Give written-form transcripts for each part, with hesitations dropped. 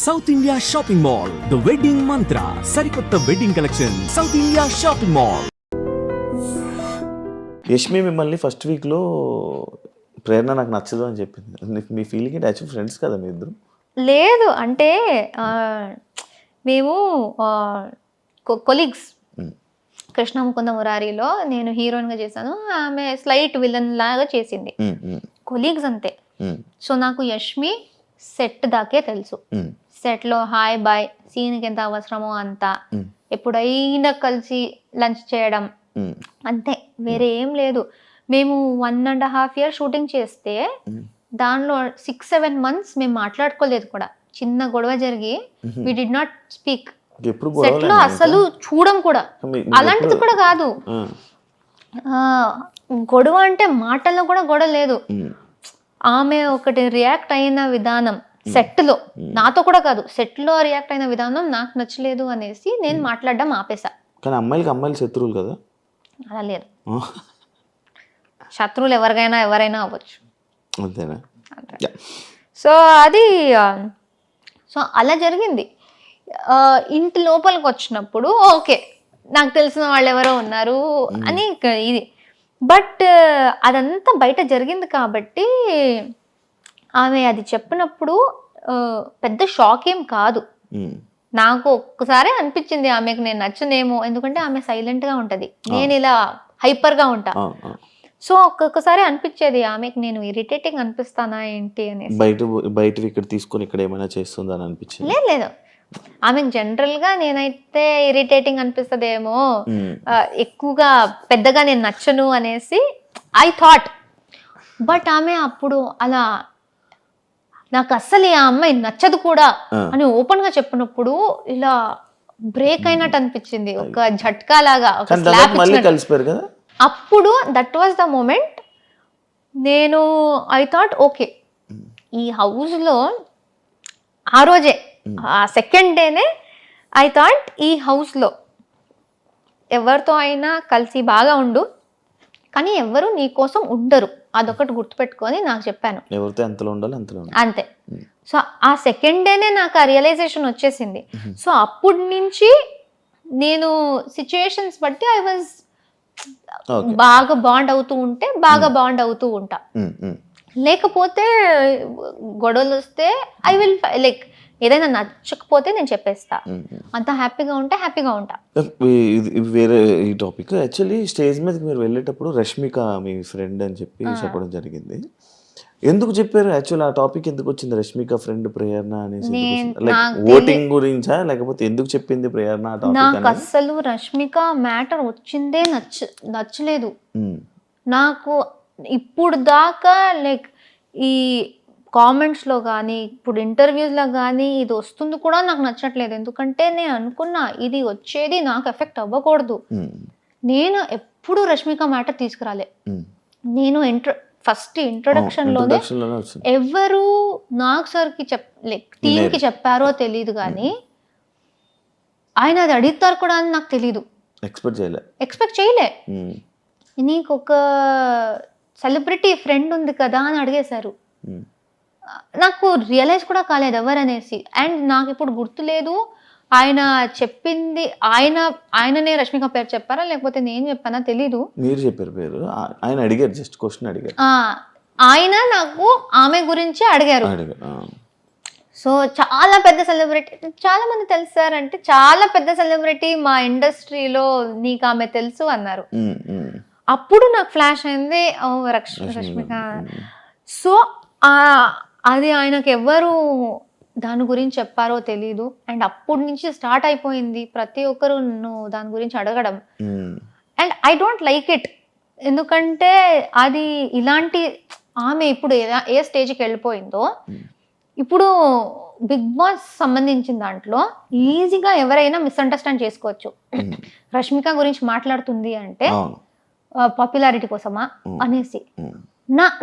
South India shopping mall, the wedding మంత్ర, సరికొత్త wedding collection, south India shopping mall. Yashmi మిమ్మల్ని first వీక్లో ప్రేరణ నాకు నచ్చదు అని చెప్పింది. మీ ఫీలింగ్ ఏంటి? యాక్చువల్ ఫ్రెండ్స్ కదా మీ ఇద్దరు? లేదు అంటే మేము కొలీగ్స్. కృష్ణ ముకుంద మురారిలో నేను హీరోయిన్గా చేశాను, ఆమె స్లైట్ విలన్ లాగా చేసింది. కొలీగ్స్ అంతే. సో నాకు యష్మి సెట్ దాకే తెలుసు. సెట్లో హాయ్ బాయ్, సీన్కి ఎంత అవసరమో అంత, ఎప్పుడైనా కలిసి లంచ్ చేయడం అంతే, వేరే ఏం లేదు. మేము 1.5 years షూటింగ్ చేస్తే దానిలో 6-7 months మేము మాట్లాడుకోలేదు కూడా. చిన్న గొడవ జరిగి we did not speak. Set లో అసలు చూడం కూడా. అలాంటిది కూడా కాదు, గొడవ అంటే మాటల్లో కూడా గొడవ లేదు. ఆమె ఒకటి రియాక్ట్ అయిన విధానం సెట్ లో, నాతో కూడా కాదు, సెట్ లో రియాక్ట్ అయిన విధానం నాకు నచ్చలేదు అనేసి నేను మాట్లాడడం ఆపేసా. కానీ అమ్మాయిలు శత్రువులు కదా? అలా లేదు, శత్రువులు ఎవరైనా అవ్వచ్చు. అంతేనా? సో అది సో అలా జరిగింది. ఇంటి లోపలికి వచ్చినప్పుడు ఓకే, నాకు తెలిసిన వాళ్ళు ఎవరో ఉన్నారు అని ఇది. బట్ అదంతా బయట జరిగింది కాబట్టి ఆమె అది చెప్పినప్పుడు పెద్ద షాక్ ఏం కాదు. నాకు ఒక్కసారి అనిపించింది ఆమెకు నేను నచ్చనేమో, ఎందుకంటే ఆమె సైలెంట్గా ఉంటుంది, నేను ఇలా హైపర్గా ఉంటా. సో ఒక్కొక్కసారి అనిపించేది ఆమెకు నేను ఇరిటేటింగ్ అనిపిస్తానా ఏంటి అనేసి. బయట ఇక్కడ తీసుకొని ఇక్కడ ఏమైనా చేస్తుందని అనిపించింది? లేదు, ఆమెకు జనరల్ గా నేనైతే ఇరిటేటింగ్ అనిపిస్తుందేమో, ఎక్కువగా పెద్దగా నేను నచ్చను అనేసి ఐ థాట్. బట్ ఆమె అప్పుడు అలా నాకు అస్సలు ఆ అమ్మాయి నచ్చదు కూడా అని ఓపెన్ గా చెప్పినప్పుడు ఇలా బ్రేక్ అయినట్టు అనిపించింది, ఒక झटका లాగా, ఒక స్లాప్ ఇచ్చినట్టు. అప్పుడు దట్ వాజ్ ద మూమెంట్. నేను ఐ థాట్ ఓకే, ఈ హౌస్ లో ఆ రోజే, ఆ సెకండ్ డేనే ఐ థాట్ ఈ హౌస్లో ఎవరితో అయినా కలిసి బాగా ఉండు, కానీ ఎవరు నీ కోసం ఉండరు, అదొకటి గుర్తుపెట్టుకొని నాకు చెప్పాను. ఎవరితో ఎంతలో ఉండాలి అంతలో అంతే. సో ఆ సెకండ్ డేనే నాకు ఆ రియలైజేషన్ వచ్చేసింది. సో అప్పటి నుంచి నేను సిచ్యుయేషన్స్ బట్టి ఐ వాజ్ బాగా బాండ్ అవుతూ ఉంటే బాగా బాండ్ అవుతూ ఉంటా. లేకపోతే గొడవలు వస్తే ఐ విల్ లైక్ ఏదైనా నచ్చకపోతే నేను చెప్పేస్తా, అంత హ్యాపీగా ఉంటే హ్యాపీగా ఉంటా. వేరే ఈ టాపిక్. యాక్చువల్లీ స్టేజ్ మీదకి మీరు వెళ్ళేటప్పుడు రష్మిక మీ ఫ్రెండ్ అని చెప్పడం జరిగింది. ఎందుకు చెప్పారు? యాక్చువల్ ఆ టాపిక్ ఎందుకు వచ్చింది? రష్మిక ఫ్రెండ్ ప్రేరణ అనేసి లైక్ ఓటింగ్ గురించా, లేకపోతే ఎందుకు చెప్పింది ప్రేరణ ఆ టాపిక్? నాకు అసలు రష్మిక మ్యాటర్ వచ్చిందే నచ్చలేదు నాకు ఇప్పుడు దాకా. లైక్ ఈ కామెంట్స్లో కానీ ఇప్పుడు ఇంటర్వ్యూస్లో కానీ ఇది వస్తుంది కూడా నాకు నచ్చట్లేదు. ఎందుకంటే నేను అనుకున్నా ఇది వచ్చేది నాకు ఎఫెక్ట్ అవ్వకూడదు. నేను ఎప్పుడు రష్మిక మ్యాటర్ తీసుకురాలే. నేను ఫస్ట్ ఇంట్రొడక్షన్లోనే ఎవరు నాగ్ సార్కి లైక్ టీమ్కి చెప్పారో తెలియదు, కానీ ఆయన అది అడుగుతారు కూడా అని నాకు తెలీదు, ఎక్స్పెక్ట్ చేయలే. నీకు ఒక సెలబ్రిటీ ఫ్రెండ్ ఉంది కదా అని అడిగేశారు. నాకు రియలైజ్ కూడా కాలేదు ఎవరనేసి. అండ్ నాకు ఇప్పుడు గుర్తులేదు ఆయన చెప్పింది, ఆయననే రష్మిక పేరు చెప్పారా లేకపోతే నేను చెప్పానా తెలీదు. మీరు చెప్పారు పేరు, ఆయన అడిగారు, జస్ట్ క్వశ్చన్ అడిగారు. ఆయన నాకు ఆమె గురించి అడిగారు. సో చాలా పెద్ద సెలబ్రిటీ, చాలా మంది తెలుసారంటే చాలా పెద్ద సెలబ్రిటీ మా ఇండస్ట్రీలో, నీకు ఆమె తెలుసు అన్నారు. అప్పుడు నాకు ఫ్లాష్ అయింది, ఓ రష్మిక. సో అది ఆయనకు ఎవరు దాని గురించి చెప్పారో తెలీదు. అండ్ అప్పటి నుంచి స్టార్ట్ అయిపోయింది ప్రతి ఒక్కరు నువ్వు దాని గురించి అడగడం. And I don't like it, ఎందుకంటే అది ఇలాంటి ఆమె ఇప్పుడు ఏ స్టేజ్కి వెళ్ళిపోయిందో, ఇప్పుడు బిగ్ బాస్ సంబంధించిన దాంట్లో ఈజీగా ఎవరైనా మిస్అండర్స్టాండ్ చేసుకోవచ్చు. రష్మిక గురించి మాట్లాడుతుంది అంటే పాపులారిటీ కోసమా అనేసి.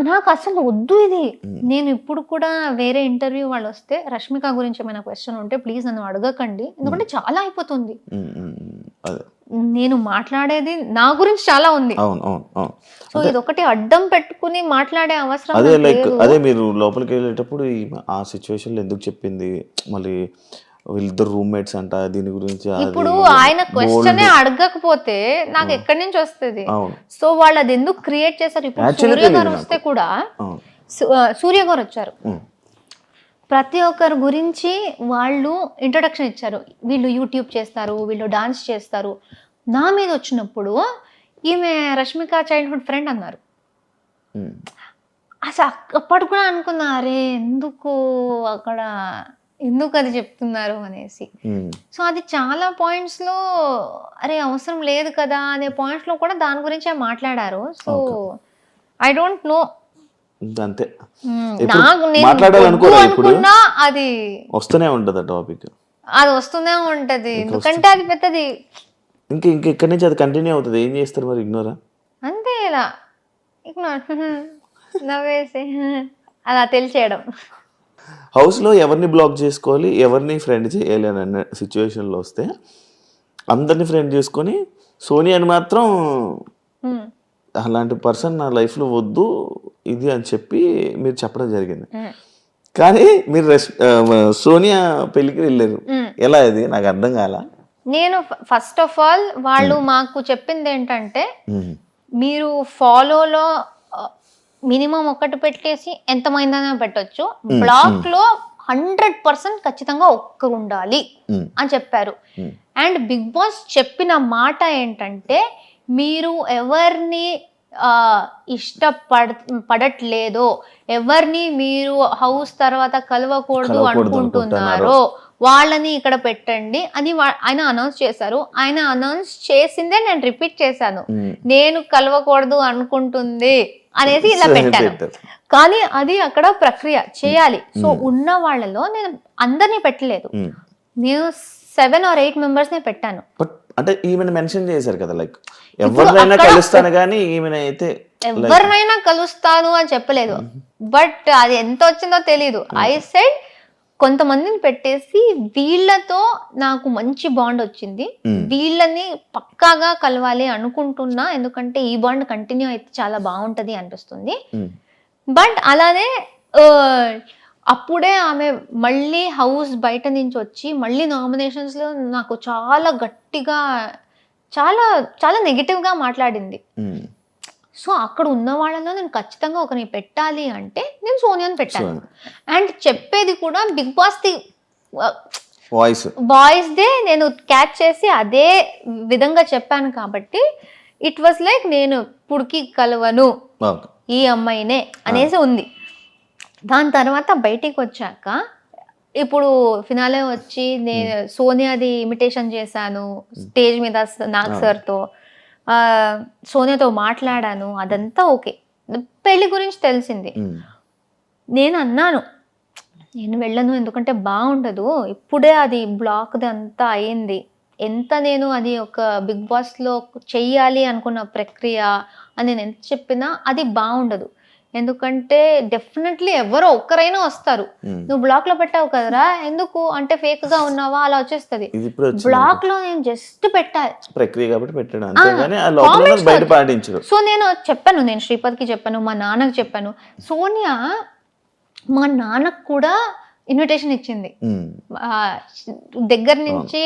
నాకు అసలు వద్దు ఇది. నేను ఇప్పుడు కూడా వేరే ఇంటర్వ్యూ వాళ్ళు వస్తే రష్మిక గురించి ఏమైనా క్వశ్చన్ ఉంటే ప్లీజ్ నన్ను అడగకండి, ఎందుకంటే చాలా అయిపోతుంది. నేను మాట్లాడేది నా గురించి చాలా ఉంది. అవును అవును అవును. సో ఇదొకటి అడ్డం పెట్టుకుని మాట్లాడే అవసరం అదే నాకు లైక్ లేదు. అదే మీరు లోపలికి వెళ్ళేటప్పుడు ఆ సిచ్యువేషన్లో ఎందుకు చెప్పింది, మళ్ళీ వీళ్ళిద్దరు రూమ్మేట్స్ అంట, దీని గురించి అది ఇప్పుడు ఇది ఆయన క్వశ్చనే bold. అడగకపోతే నాకు ఎక్కడి నుంచి వస్తుంది? అవును సో వాళ్ళు అది ఎందుకు క్రియేట్ చేశారు? ఇప్పుడు Actually సూర్య గారు తెలీదు వస్తే కూడా అవును. సూర్య గారు వచ్చారు, ఉమ్. ప్రతి ఒక్కరి గురించి వాళ్ళు ఇంట్రొడక్షన్ ఇచ్చారు. వీళ్ళు యూట్యూబ్ చేస్తారు, వీళ్ళు డాన్స్ చేస్తారు. నా మీద వచ్చినప్పుడు ఈమె రష్మిక చైల్డ్హుడ్ ఫ్రెండ్ అన్నారు. ఉమ్. అసలు అప్పటి కూడా అనుకున్నా, అరే ఎందుకు అక్కడ ఎందుకు అది చెప్తున్నారు అనేసి. ఉమ్. సో అది చాలా పాయింట్స్లో అరే అవసరం లేదు కదా అనే పాయింట్స్లో కూడా దాని గురించే మాట్లాడారు. సో ఐ డోంట్ నో, అంతే నాకు నేను మాట్లాడాలనుకోరా వద్దు ఇప్పుడు అనుకున్నా అది వస్తూనే ఉంటుంది ఆ టాపిక్. అది వస్తూనే ఉంటది, ఎందుకంటే అది పెద్దది. ఇంకా ఇక్కడి నుంచి అది కంటిన్యూ అవుతుంది. ఏం చేస్తారు మరి? ఇగ్నోరా? అంతే, ఇలా ఇగ్నోర్ నవ్వేసి అలా తెలిసేయడం. హౌస్లో ఎవరిని బ్లాక్ చేసుకోవాలి, ఎవరిని ఫ్రెండ్ చేయాలి అని అన్న సిచ్యువేషన్లో వస్తే అందరిని ఫ్రెండ్ చేసుకొని సోనియాని మాత్రం ఉమ్, అలాంటి పర్సన్ నా లైఫ్లో వద్దు ఇది అని చెప్పి మీరు చెప్పడం జరిగింది. ఉమ్, కానీ మీరు సోనియా పెళ్ళికి వెళ్ళారు. ఉమ్. ఎలా ఇది నాకు అర్థం కాల. నేను ఫస్ట్ ఆఫ్ ఆల్ వాళ్ళు మాకు చెప్పింది ఏంటంటే, మీరు ఫాలోలో మినిమం ఒకటి పెట్టేసి ఎంతమైందనే పెట్టొచ్చు, బ్లాక్ లో 100% ఖచ్చితంగా ఒక్కరు ఉండాలి అని చెప్పారు. అండ్ బిగ్ బాస్ చెప్పిన మాట ఏంటంటే, మీరు ఎవరిని పడట్లేదో, ఎవరిని మీరు హౌస్ తర్వాత కలవకూడదు అనుకుంటున్నారో వాళ్ళని ఇక్కడ పెట్టండి అని ఆయన అనౌన్స్ చేశారు. ఆయన అనౌన్స్ చేసిందే నేను రిపీట్ చేశాను, నేను కలవకూడదు అనుకుంటుంది అనేసి ఇలా పెట్టాను. కానీ అది అక్కడ ప్రక్రియ చేయాలి. సో ఉన్న వాళ్ళలో నేను అందరినీ పెట్టలేదు, నేను 7 or 8 మెంబర్స్ నే పెట్టాను. బట్ అంటే ఈమెను మెన్షన్ చేశారు కదా, లైక్ ఎవరినైనా కలుస్తాను కానీ ఈమెను అయితే ఎవరినైనా కలుస్తాను అని చెప్పలేదు. బట్ అది ఎంత వచ్చిందో తెలీదు. ఐ సెడ్ కొంతమందిని పెట్టేసి వీళ్ళతో నాకు మంచి బాండ్ వచ్చింది, వీళ్ళని పక్కాగా కలవాలి అనుకుంటున్నా, ఎందుకంటే ఈ బాండ్ కంటిన్యూ అయితే చాలా బాగుంటది అనిపిస్తుంది. బట్ అలానే అప్పుడే ఆమె మళ్ళీ హౌస్ బయట నుంచి వచ్చి మళ్ళీ నామినేషన్స్ లో నాకు చాలా గట్టిగా చాలా చాలా నెగిటివ్ గా మాట్లాడింది. సో అక్కడ ఉన్న వాళ్ళలో నేను ఖచ్చితంగా ఒకరిని పెట్టాలి అంటే నేను సోనియాని పెట్టాను. అండ్ చెప్పేది కూడా బిగ్ బాస్ ది బాయ్స్ దే నేను క్యాచ్ చేసి అదే విధంగా చెప్పాను కాబట్టి ఇట్ వాస్ లైక్ నేను ఇప్పుడుకి కలవను ఈ అమ్మాయినే అనేసి ఉంది. దాని తర్వాత బయటికి వచ్చాక ఇప్పుడు ఫినాలే వచ్చి నేను సోనియాది ఇమిటేషన్ చేశాను స్టేజ్ మీద నాగ్ సార్తో, సోనియాతో మాట్లాడాను, అదంతా ఓకే. పెళ్లి గురించి తెలిసింది. నేను అన్నాను నేను వెళ్ళను, ఎందుకంటే బాగుండదు, ఇప్పుడే అది బ్లాక్ది అంతా అయింది, ఎంత నేను అది ఒక బిగ్ బాస్లో చెయ్యాలి అనుకున్న ప్రక్రియ అని నేను ఎంత చెప్పినా అది బాగుండదు. ఎందుకంటే డెఫినెట్లీ ఎవరో ఒక్కరైనా వస్తారు, నువ్వు బ్లాక్ లో పెట్టావు కదరా ఎందుకు అంటే ఫేక్ గా ఉన్నావా అలా వచ్చేస్తుంది. బ్లాక్ లో నేను జస్ట్ పెట్టాలి ప్రక్రియ కాబట్టి పెట్టాను అంతేగాని ఆ లోపల బయట పాటించరు. సో నేను చెప్పాను, నేను శ్రీపద్కి చెప్పాను, మా నాన్నకి చెప్పాను. సోనియా మా నాన్నకు కూడా ఇన్విటేషన్ ఇచ్చింది దగ్గర నుంచి.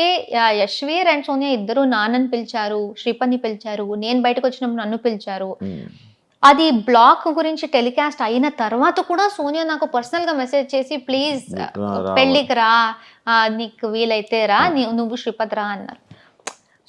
యశ్వీర్ అండ్ సోనియా ఇద్దరు నాన్నని పిలిచారు, శ్రీపద్ని పిలిచారు, నేను బయటకు వచ్చినప్పుడు నన్ను పిలిచారు. అది బ్లాక్ గురించి టెలికాస్ట్ అయిన తర్వాత కూడా సోనియా నాకు పర్సనల్ గా మెసేజ్ చేసి ప్లీజ్ పెళ్ళికి రా, నీకు వీలైతే రా, నువ్వు శ్రీపద్ రా అన్నారు.